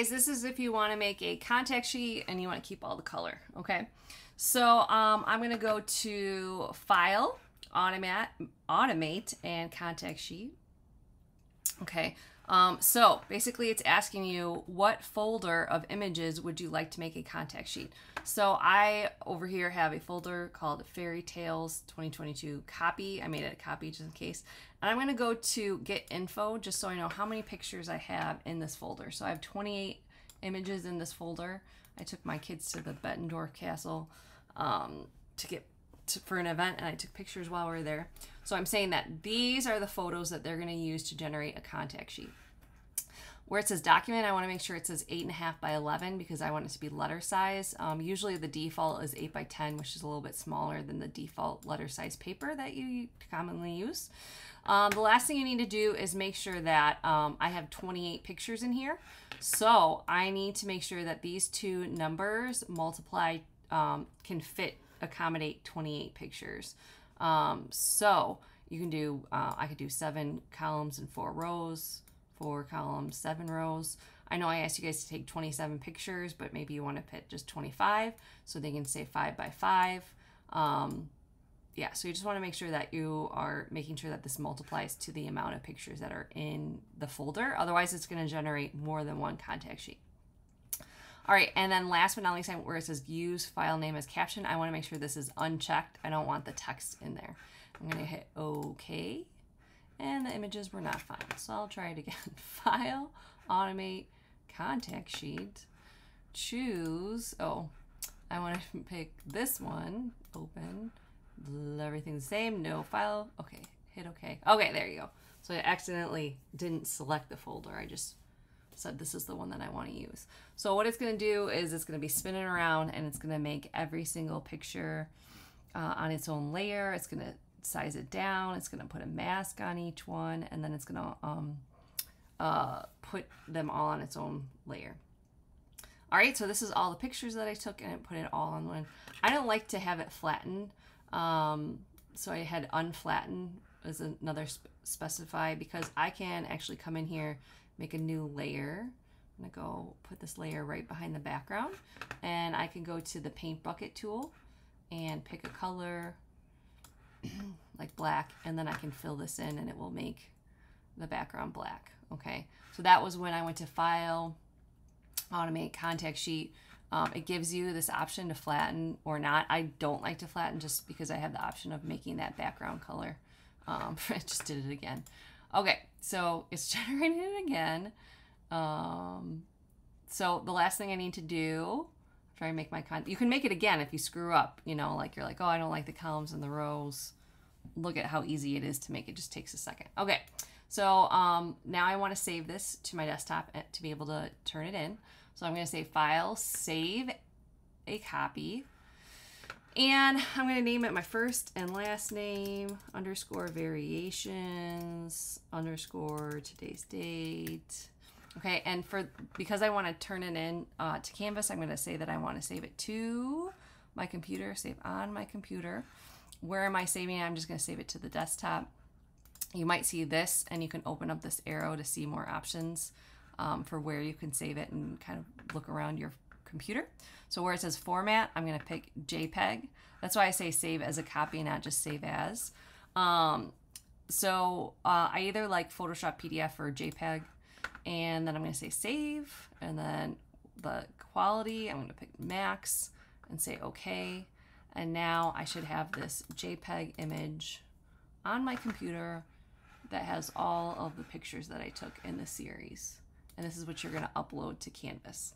anyways, this is if you want to make a contact sheet and you want to keep all the color, okay? So I'm going to go to File, Automate, and Contact Sheet. Okay, so basically it's asking you what folder of images would you like to make a contact sheet. So I over here have a folder called Fairy Tales 2022 copy. I made it a copy just in case. And I'm going to go to Get Info just so I know how many pictures I have in this folder. So I have 28 images in this folder. I took my kids to the Bettendorf Castle for an event, and I took pictures while we were there. So I'm saying that these are the photos that they're going to use to generate a contact sheet. Where it says document, I want to make sure it says 8.5 by 11 because I want it to be letter size. Usually the default is 8 by 10, which is a little bit smaller than the default letter size paper that you commonly use. The last thing you need to do is make sure that I have 28 pictures in here. So I need to make sure that these two numbers multiply can accommodate 28 pictures. So you can do, I could do 7 columns and 4 rows, 4 columns, 7 rows. I know I asked you guys to take 27 pictures, but maybe you want to put just 25, so they can say 5 by 5. Yeah, so you just want to make sure that you are making sure that this multiplies to the amount of pictures that are in the folder. Otherwise, it's going to generate more than one contact sheet. All right, and then last but not least, where it says use file name as caption, I want to make sure this is unchecked. I don't want the text in there. I'm going to hit OK, and the images were not found. So I'll try it again. File, Automate, Contact Sheet, choose, I want to pick this one, open, everything's the same, no file, okay, hit OK. Okay, there you go. So I accidentally didn't select the folder. I just said this is the one that I want to use. So what it's going to do is it's going to be spinning around, and it's going to make every single picture on its own layer. It's going to size it down. It's going to put a mask on each one, and then it's going to put them all on its own layer. All right, so this is all the pictures that I took, and I put it all on one. I don't like to have it flattened, so I had unflatten as another specify, because I can actually come in here, make a new layer. I'm gonna go put this layer right behind the background, and I can go to the paint bucket tool and pick a color like black, and then I can fill this in and it will make the background black. Okay, so that was when I went to File, Automate, Contact Sheet. It gives you this option to flatten or not. I don't like to flatten just because I have the option of making that background color. I just did it again. Okay, so it's generating it again. So the last thing I need to do, try and make my you can make it again if you screw up, you know, like you're like, oh, I don't like the columns and the rows. Look at how easy it is to make. It just takes a second. Okay, so now I want to save this to my desktop to be able to turn it in. So I'm going to say File, Save a Copy. And I'm going to name it my first and last name, underscore variations, underscore today's date. Okay, and because I want to turn it in to Canvas, I'm going to say that I want to save it to my computer, save on my computer. Where am I saving it? I'm just going to save it to the desktop. You might see this, and you can open up this arrow to see more options for where you can save it and kind of look around your computer. So where it says format, I'm going to pick JPEG. That's why I say save as a copy, not just save as. So I either like Photoshop PDF or JPEG, and then I'm going to say save, and then the quality, I'm going to pick max and say okay. And now I should have this JPEG image on my computer that has all of the pictures that I took in this series. And this is what you're going to upload to Canvas.